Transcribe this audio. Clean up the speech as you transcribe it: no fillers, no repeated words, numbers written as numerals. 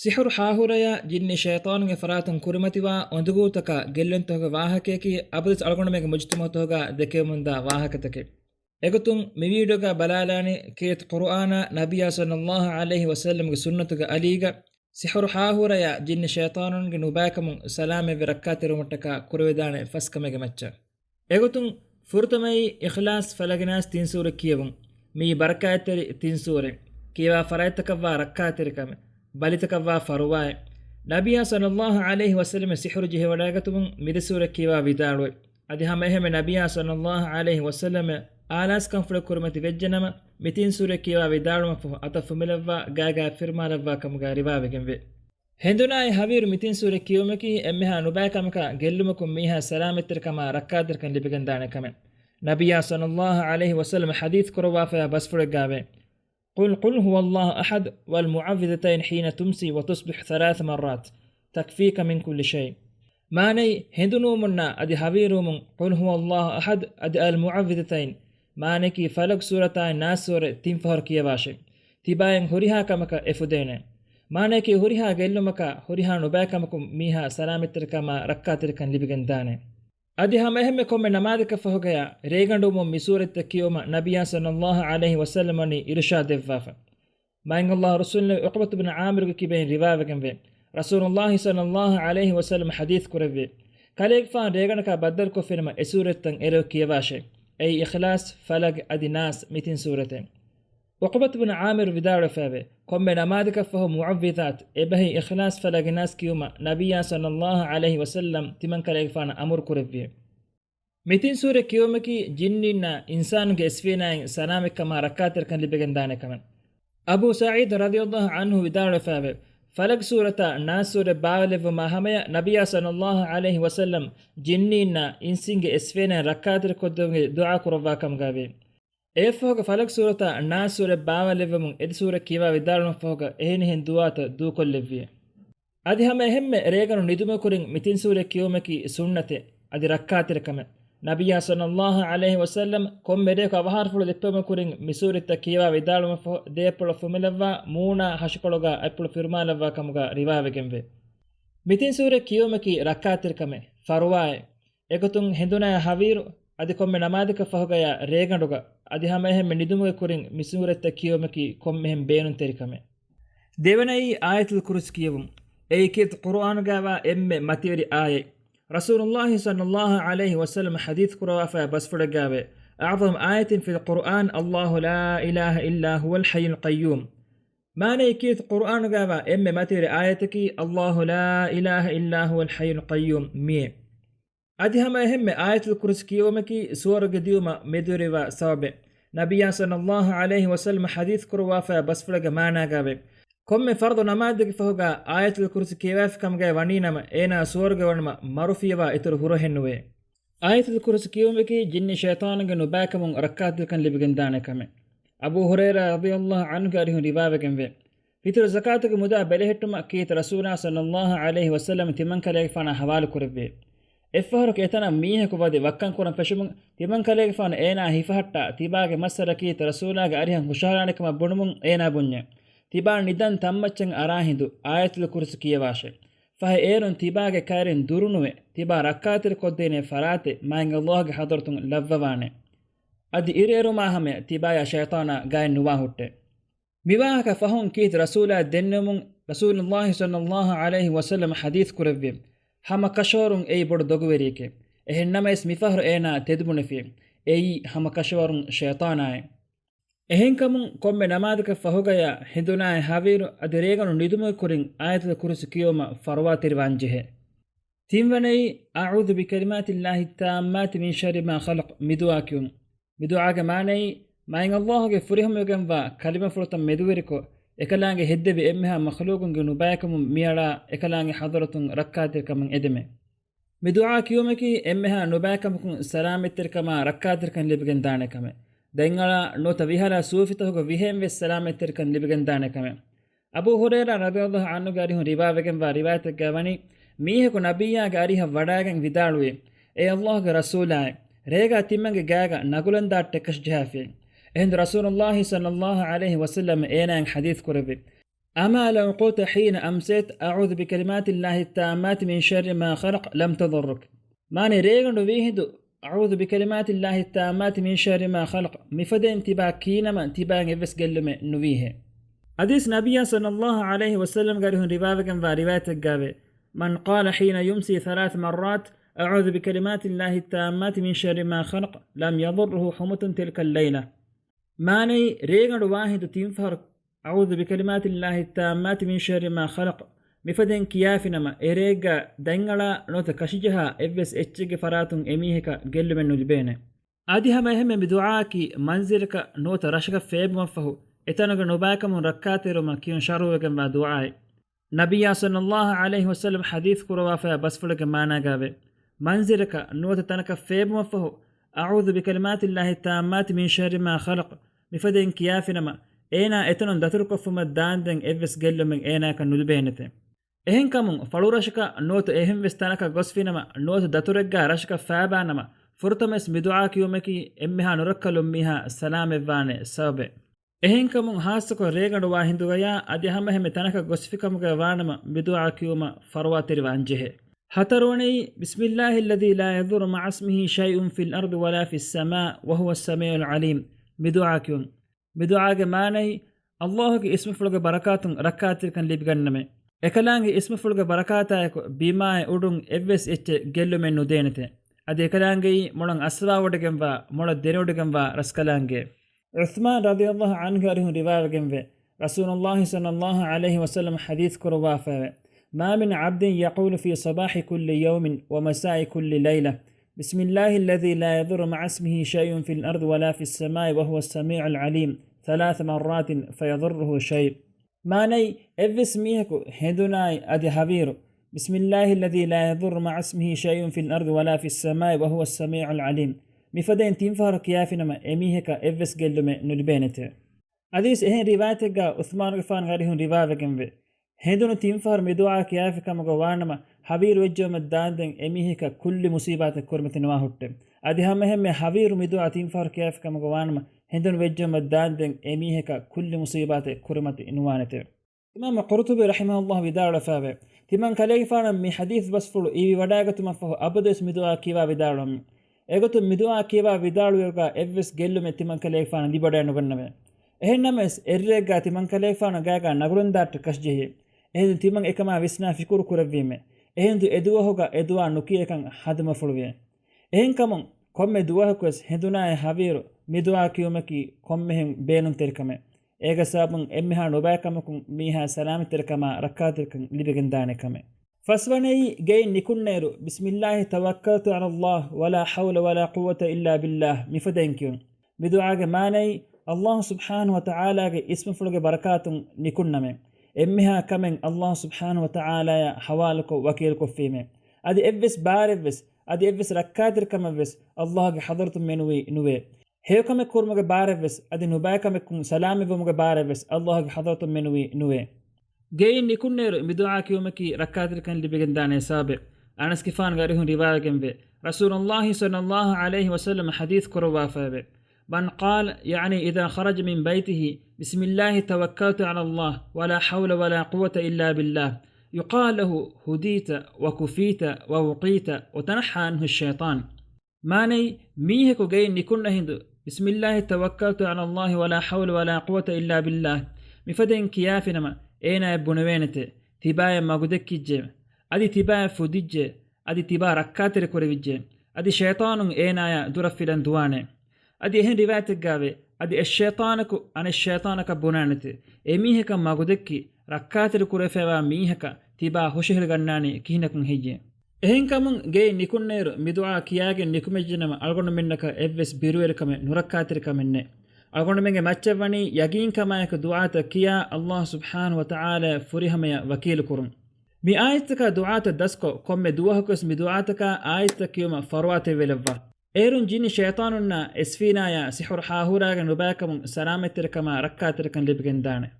ಸಿಹರು ಹಾಹುರಯ ಜಿನ್ನಿ ಶೈತಾನುಗೆ ಫರಾತನ್ ಕುರಿಮತಿವಾ ಒಂದುಗೂತಕ ಗೆಲ್ಲಂತೋಗ ವಾಹಕೇಕಿ ಅಬದಿಸ್ ಅಳಗೊಂಡಮೆಗೆ ಮುಜ್ತಮತೋಗ ದೆಕೆ ಮುಂದ ವಾಹಕತಕೆ ಎಗತುಂ ಮಿವೀಡೋಗ ಬಲಾಲಾನಿ ಕೇತ್ ಕುರ್ಆನ ನಬಿಯ ಸಲ್ಲಲ್ಲಾಹು ಅಲೈಹಿ ವಸಲ್ಲಂಗೆ ಸುನ್ನತುಗ ಅಲೀಗ ಸಿಹರು ಹಾಹುರಯ ಜಿನ್ನಿ ಶೈತಾನುಗೆ ನುಬಾಕಮು ಸಲಾಮೆ ವಿರಕ್ಕಾತಿರುಮಟ್ಟಕ ಕುರುವೆದಾನೆ ಫಸ್ಕಮೆಗೆ ಮಚ್ಚ ಎಗತುಂ ಫುರ್ತಮೈ ಇಖ್ಲಾಸ್ ಫಲಗನಾಸ್ ತಿನ್ಸೂರ ಕಿಯವುಂ ಮೀ ಬರಕಾತರಿ ತಿನ್ಸೂರೆ ಕಿಯವಾ ಫರೈತಕವ್ವಾ ರಕ್ಕಾತಿರಿಕಮೆ ಬಲಿತಕವ್ವಾ ಫರುವಾಯ್ ನಬಿಯ ಸಲ್ಲಲ್ಲಾಹು ಅಲೈಹಿ ವಸಲ್ಲಂ ಸಿಹರು ಜಿಹೆ ವಡಾಗತುಂ ಮಿದಸೂರ ಕಿವಾ ವಿದಾಳುವೆ ಅದಿ ಹಮೆಹೆಮೆ ನಬಿಯ ಸಲ್ಲಲ್ಲಾಹು ಅಲೈಹಿ ವಸಲ್ಲಂ ಆಲಾಸ್ ಕಂಫುಳ ಕುರುಮತಿ ವೆಜ್ಜನಮ ಮಿತಿನ್ ಸೂರ ಕಿವಾ ವಿದಾಳುಮ ಫು ಅತಫುಮಿಲವ್ವಾ ಗಾಗಾ ಫಿರ್ಮಾಲವ್ವಾ ಕಮುಗಾ ರಿವಾವೆಗೆಂವೆ ಹೆಂದುನಾಯಿ ಹವೀರು ಮಿತಿನ್ ಸೂರ ಕಿಯುಮಕಿ ಎಮ್ಮೆಹಾ ನುಬಾಕಮಕ ಗೆಲ್ಲುಮಕುಂ ಮೀಹಾ ಸಲಾಮಿತ್ತಿರಕಮ ರಕ್ಕಾದಿರಕನ್ ಲಿಬಿಗಂದಾನೆ ಕಮೆ ನಬಿಯ ಸಲ್ಲಲ್ಲಾಹು ಅಲೈಹಿ ವಸಲ್ಲಂ ಹದೀಸ್ ಕುರವಾಫಯ ಬಸ್ಫುಳಗಾವೆ قل هو الله أحد والمعوذتين حين تمسي وتصبح 3 مرات تكفيك من كل شيء ماني هندنو منا أدي هبيروم قل هو الله أحد أدي المعوذتين ماني كي فلق سورتين ناس سورة تنفهر كيواشي تباين هريها كمك إفدين ماني كي هريها قيلمك هريها نباكمكم ميها سلامتركما ركاتركن لبغنداني ಅದಿ ಹಮೆಹೆಮ್ಮೆ ಕೊಮ್ಮೆ ನಮಾದಕ ಫಹುಗಯ ರೇಗಂಡುಮು ಮಿಸೂರತ್ತ ಕಿಯೋಮ ನಬಿಯ ಸಲ್ಲಲ್ಲಾಹು ಅಲೈಹಿ ವಸಲ್ಲಮನಿ ಇರ್ಷಾದ್ ದೆವ್ವಾಫ ಮೈಂಗಲ್ಲಾಹು ರಸೂಲ್ ಉಕ್ಬತ್ ಇಬ್ನ್ ಆಮಿರ್ಗೆ ಕಿಬೆನ್ ರಿವಾವಗೆಂವೆ ರಸೂಲುಲ್ಲಾಹಿ ಸಲ್ಲಲ್ಲಾಹು ಅಲೈಹಿ ವಸಲ್ಲಂ ಹದೀಸ್ ಕುರವೆ ಕಲೆಗ್ ಫಾನ್ ರೇಗಣಕ ಬದ್ದಲ್ ಕೊ ಫಿಲ್ಮ ಎಸೂರತ್ತಂ ಎರೋ ಕಿಯವಾಶೆ ಐ ಇಖ್ಲಾಸ್ ಫಲಗ್ ಅದಿ ನಾಸ್ ಮಿತಿನ್ ಸೂರತೆ ಉಕ್ಬತ್ ಇಬ್ನ್ ಆಮಿರ್ ವಿದಾಳ ಫಾವೆ ಕೊಮ್ಮೆ ನಮಾದಕ ಫಹು ಮುಅವ್ವಿದಾತ್ ಎಬಹಿ ಇಖ್ಲಾಸ್ ಫಲಗ್ ನಾಸ್ ಕಿಯೋಮ ನಬಿಯ ಸಲ್ಲಲ್ಲಾಹು ಅಲೈಹಿ ವಸಲ್ಲಂ ತಿಮನ್ ಕಲೆಗ್ ಫಾನ್ ಅಮರ್ ಕುರವೆ ಮಿತಿನ್ ಸೂರೆ ಕಿಯೋಮಕಿ ಜಿನ್ನಿನ್ನ ಇನ್ಸಾನ್ಗೆ ಎಸ್ಫೀನಾಯ್ ಸಲಾಮಿಕ್ಕಮ ರಕ್ಕಾತಿರ್ಕನ್ ಲಿಬೆಗೆಂದಾನೆ ಕಮನ್ ಅಬೂ ಸঈದ್ ರದಿಯಲ್ಲಾಹು ಅನ್ಹು ವಿದಾಳ ಫಾವೆ ಫಲಗ್ ಸೂರತ ನಾಸ್ ಸೂರೆ ಬಾವಲೆವ ಮಹಮಯ ನಬಿಯ ಸಲ್ಲಲ್ಲಾಹು ಅಲೈಹಿ ವಸಲ್ಲಂ ಜಿನ್ನಿನ್ನ ಇನ್ಸಿಂಗೆ ಎಸ್ಫೀನಾಯ್ ರಕ್ಕಾತಿರ್ ಕೊದ್ದೊಂಗೆ ದುಆ ಕುರವಾಕಮ್ಗಾವೆ ಏಫೋಗ ಫಲಕ್ ಸೂರತ ನಾಸ್ ಸೂರೆ ಬಾವಲೆವಮುಂ ಎದಿ ಸೂರೆ ಕಿವಾ ವಿದಾಳನು ಫೋಗ ehni hen duwata du kollevviye adi hame hemme reganu nidume kurin mitin sure kiyomeki sunnate adi rakkatir kame nabiya sallallahu alaihi wasallam kommede ko avahar fulu deppema kurin misuritta kiwa vidaluma fo deepolo fumelava moona hashkologa appulu firmalava kamuga riwawegenve mitin sure kiyomeki rakkatir kame farwae egotun henduna haviru adi komme namadika fahugaya reganduga adi hamahem nidumuge kurin misuretta kiyomeki kommehem beenun terikame devanai ayatul kursi kiyum eikit qur'an gawa emme matiri aye rasulullah sallallahu alayhi wasallam hadith qurafa basfuda gawe a'zam ayatin fil qur'an allah la ilaha illa huwa al hayyul qayyum mane eikit qur'an gawa emme matiri ayatiki allah la ilaha illa huwa al hayyul qayyum mi adi hamahem ayatul kursi kiyomeki suwarge diuma meduriwa sawabe ನಬಿಯ ಸಲ್ಲಲ್ಲಾಹು ಅಲೈಹಿ ವಸಲ್ಲಂ ಹದೀಸ್ ಕುರವಾಫ ಬಸ್ಫಳಗ ಮಾನಾಗಾವೆ ಕೊಮ್ಮೆ ಫರ್ದು ನಮಾದ್ಗೆ ಫಹುಗ ಆಯತುಲ್ ಕುರ್ಸಿ ಕೇವಾಫ್ ಕಮ್ಗೆ ವಣೀನಮ ಏನ ಸೋರ್ಗೆ ವಣಮ ಮರುಫಿಯವ ಇತರು ಹುರಹೆನ್ನುವೆ ಆಯತುಲ್ ಕುರ್ಸಿ ಕಿಯುಮೆಕಿ ಜಿನ್ನಿ ಶೈತಾನಗೆ ನುಬಾಕಮುಂ ರಕ್ಕಾತಿಲ್ಕನ್ ಲಿಬಿಗಂದಾನೆ ಕಮೆ ಅಬೂ ಹುರೈರಾ ರದಿಯಲ್ಲಾಹು ಅನ್ಹು ಅರಿಹು ರಿವಾವೆಗೆಂವೆ ಇತರು ಝಕಾತಗೆ ಮುದಾ ಬೆಲೆಹೆಟ್ಟುಮ ಕೀತ ರಸೂಲಾ ಸಲ್ಲಲ್ಲಾಹು ಅಲೈಹಿ ವಸಲ್ಲಂ ತಿಮನ್ ಕಲೆಗೆ ಫಾನ ಹವಾಲು ಕುರವೆ ಎಫ್ಫಹರು ಕೇತನ ಮೀಹಕು ಬದಿ ವಕ್ಕಂ ಕುರಂ ಫೆಶುಮುಂ ತಿಮನ್ ಕಲೆಗೆ ಫಾನ ಏನಾ ಹಿಫಹಟ್ಟ ತಿಬಾಗೆ ಮಸ್ಸರಕೀತ ರಸೂಲಾಗೆ ಅರಿಹಂ ಹುಷಾರಾಣಿಕಮ ಬುಣುಮುಂ ಏನಾ ಬುಣ್ಯ ತಿಬಾ ನಿದನ್ ತಮ್ಮಚ್ಚಂ ಅರಾಹಿಂದು ಆಯತುಲ್ ಕುರ್ಸಿ ಕಿಯವಾಶೆ ಫಹ ಏರುನ್ ತಿಬಾಗೆ ಕೈರಿನ್ ದುರುನುವೆ ತಿಬಾ ರಕ್ಕಾತಿರ್ ಕೊದ್ದೇನೆ ಫರಾತೆ ಮಾಯಂಗ ಅಲ್ಲಾಹ್ಗೆ ಹದರತುಂ ಲವ್ವವಾನೆ ಅದಿ ಇರೇರು ಮಾಹಮೆ ತಿಬಾಯ ಶೈತಾನ ಗಾಯನ್ ನುವಾ ಹುಟ್ಟೆ ಮಿವಾಹಕ ಫಹುಂ ಕೀತ ರಸೂಲಾ ದೆನ್ನುಮುಂ ರಸೂಲುಲ್ಲಾಹಿ ಸಲ್ಲಲ್ಲಾಹು ಅಲೈಹಿ ವಸಲ್ಲಂ ಹದೀಸ್ ಕುರವ್ವೆ ಹಮ ಕಶೋರುಂ ಏಯ್ ಬೊಡು ದೊಗುವೆರಿಕೆ ಎಹೆನ್ನಮೈಸ್ ಮಿಫಹರು ಏನಾ ತೆದುಬುಣಫಿ ಏಯ್ ಹಮ ಕಶೋರುಂ ಶೈತಾನಾಯ್ ಎಹೆಂಕಮುಂ ಕೊಮ್ಮೆ ನಮಾದಕ ಫಹುಗಯ ಹಿಂದುನಾಯ್ ಹವೀರು ಅದಿ ರೇಗನು ನಿದುಮುಗೆ ಕುರಿಂ ಆಯತುಲ್ ಕುರ್ಸಿ ಕಿಯೋಮ ಫರ್ವಾ ತಿರುವಾಂಜಿಹೆ ತಿಂವನೈ ಅಊದು ಬಿಕಲಿಮಾತಿಲ್ಲಾಹಿ ತಾಮ್ಮಾತಿ ಮಿನ್ ಶರ್ರಿ ಮಾ ಖಲಕ್ ಮಿದುಆಕಿಯುಂ ಮಿದುಆಗೆ ಮಾನೈ ಮಾಯಂ ಅಲ್ಲಾಹುಗೆ ಫುರಿಹಮುಗೆಂವಾ ಕಲಿಮ ಫುಳತಂ ಮೆದುವೆರಿಕೊ ekalaange heddebi emmeha makhluqunge nubayakamum miyala ekalaange hadaratun rakkatirkamum edeme mi du'a kiyumeki emmeha nubayakamukun salamettirkama rakkatirkan libigen daane kame dengala nota vihala sufitahugo vihem ves salamettirkan libigen daane kame abu huraira radhiyallahu anhu gari hun riwayegen wa riwayat gawani miheku nabiyya gari ha wadagen vidaluwe e allah ge rasulay rega timmange gaga nagulanda tekkash jahafi ehnd rasulullah sallallahu alaihi wasallam eenang hadith kurave أما لو قلت حين أمسيت أعوذ بكلمات الله التامات من شر ما خلق لم تضرك. ماني ريغن ويهدو أعوذ بكلمات الله التامات من شر ما خلق مفدين تبا كينما تبا نفس قلم نويه. حديث نبي صلى الله عليه وسلم قالهم ربابكم وروايتك قابي من قال حين يمسي 3 مرات أعوذ بكلمات الله التامات من شر ما خلق لم يضره حمة تلك الليلة. ماني ريغن واحد تنفر أعوذ بكلمات الله التامات من شر ما خلق مفدن كيافنما إريغا دنگلا نوت كشجها إبس إتشيغ فراتون إميهكا قل من نلبينه. آدي هما يهم بدعاكي منزلك نوت رشك فيب مفهو إتنغ نباكم ركاترما كيون شروعكم ودعاي. نبي صلى الله عليه وسلم حديث كروافا بسفلك مانا قابي منزلك نوت تنك فيب مفهو أعوذ بكلمات الله التامات من شر ما خلق مفدن كيافنما ඒනා එතනොන් දතුරුකොෆ්ෆුමත් දාන්දෙන් එවස් ගෙල්ලුමෙන් ඒනාක නුල්බේනතේ එහෙන් කමුන් ෆලුරෂක නෝත එහෙන් වෙස්තනක ගොස්ෆිනම නෝත දතුරෙග්ගා රෂක ෆාබානම ෆුර්තමස් මිදුආ කියුමකි එම්මිහා නුරක්කලුම් මිහා සලාම් එවානේ සබේ එහෙන් කමුන් හාස්සක රේගඩුවා හින්දුවයා අදි හැම හැම තනක ගොස්ෆිකමුගේ වානම මිදුආ කියුම ෆරවාතිරි වංජෙහෙ හතරවණේ බිස්මිල්ලාහිල් ලදි ලා යදුරු මා ඉස්මිහි ෂයිඋන් ෆිල් අර්දි වලා ෆිස් සමා වහුව සමීඋල් අලීම් මිදුආ කියුම් بدعاء ماني الله کے اسم فلگ برکاتن رکاتر کن لبگنمے اکلانگ اسم فلگ برکاتا بیما اڈن ایوس اچ گلو میں نو دینتے ادے اکلانگی مولن اسوا وڈگم وا مول دینوڈگم وا رسکلانگے عثمان رضی اللہ عنہ رہ روایتگم و رسول الله صلی اللہ علیہ وسلم حدیث کروا ف ما من عبد يقول في صباح كل يوم ومساء كل ليلة بسم الله الذي لا يضر مع اسمه شيء في الأرض ولا في السماء وهو السميع العليم 3 مرات فيضره شيء. ماني إفس ميهكو هدناي أدي هبيرو بسم الله الذي لا يضر مع اسمه شيء في الأرض ولا في السماء وهو السميع العليم. مفدين تنفار كيافنما إميهكا إفس قلوم نلبينته. حديث إهن روايتك عثمان غفان غيرهم روايتكم به. هندونو تنفار مدعاء كيافكا مغوانما حبير وجوم الداندن إميهكا كل مصيبات كرمة نواهوت. أدي هم حبير مدعاء تنفار كيافكا مغوانما هندون وجوم الداندن إميهكا كل مصيبات كرمة نوانته. إمام قرطبي رحمه الله بدار فابه. تمن كليفانا من حديث بسفلو إيوي وداغة مفهو أبدس مدعاء كيوا بدارهم. إيغتو مدعاء كيوا بدارو يرغا إفس گلو من تمن كليفانا دي بدار نغنمه. එහෙන්නමස් එර්රෙග්ගා තිමන් කලේෆාන ගාගා නගරුන් දාට කස්ජෙහි එහෙන් තිමන් එකම විස්නා ෆිකුරු කුරවීමේ එහෙන් එදුවහොග එදුවා නුකියකන් හදම ෆුළුවේ එහෙන් කමන් කොම්මෙ දුවහකස් හෙදුනාය හවීරු මිදුවා කියුමකි කොම්මෙහෙන් බේනුන් තෙරකම ඒග සාබන් එම්මිහා නොබෑකමකුන් මීහා සලාම තෙරකම රක්කාතෙරකන් ලිබෙගෙන් දානෙකම فسوني جاي نكون نيرو بسم الله توكلت على الله ولا حول ولا قوة إلا بالله مفدينكم بدعاء ماني الله سبحانه وتعالى اسم فلق بركات نكوننا إمها كمن الله سبحانه وتعالى حوالك وكيلك فيما أدي إبس بارفس أدي إبس ركاتر كما بس الله حضرت منوي نوي هيو كم كورمك بارفس أدي نباكم سلامي بمك بارفس الله حضرت منوي نوي جاي نكون نيرو بدعاء يومك ركاتر كان اللي بجندان سابق أنس كفان غيرهم رواية جنبه رسول الله صلى الله عليه وسلم حديث كروافة من قال يعني إذا خرج من بيته بسم الله توكلت على الله ولا حول ولا قوة إلا بالله يقال له هديت وكفيت ووقيت وتنحى عنه الشيطان ماني ميهكو جاي نكون هندو بسم الله توكلت على الله ولا حول ولا قوة إلا بالله مفدين كيافنما اينا بنوينته تبايا ما قدك جيم ادي تبايا فوديج ادي تبا ركاتر كوريج ادي شيطان اينا درفلن دوانه ادي هن روايتك قابي ادي الشيطانك عن الشيطانك بنانته اميهك ما قدك ركاتر كورفوا ميهك تبا هوشهل غناني كينكن هيجي එහෙන් කමුන් ගේ නිකුන්නේරු මිදුආ කියාගෙන් නිකුමෙජ්ජනම අල්ගොන්න මෙන්නක එව්ස් බිරුවෙරකම නුරක්කාතිරකමන්නේ අල්ගොන්න මෙගේ මච්චවණි යගීන් කමයක දුආත කියා අල්ලාහ් සුබ්හානහු වතාලා ෆුරිහමය වකීල් කුරුම් මි ආයතක දුආත දස්කො කොම්මෙ දුවහකස් මිදුආතක ආයත කියම ෆරවාතේ වෙලවා ඒරුන් ජිනි ෂයතානුන්නා එස්ෆීනායා සිහුර් හාහුරාගෙන් නුබාකමුන් සලාමෙතරකම රක්කාතිරකන් ලිබගෙන් දානේ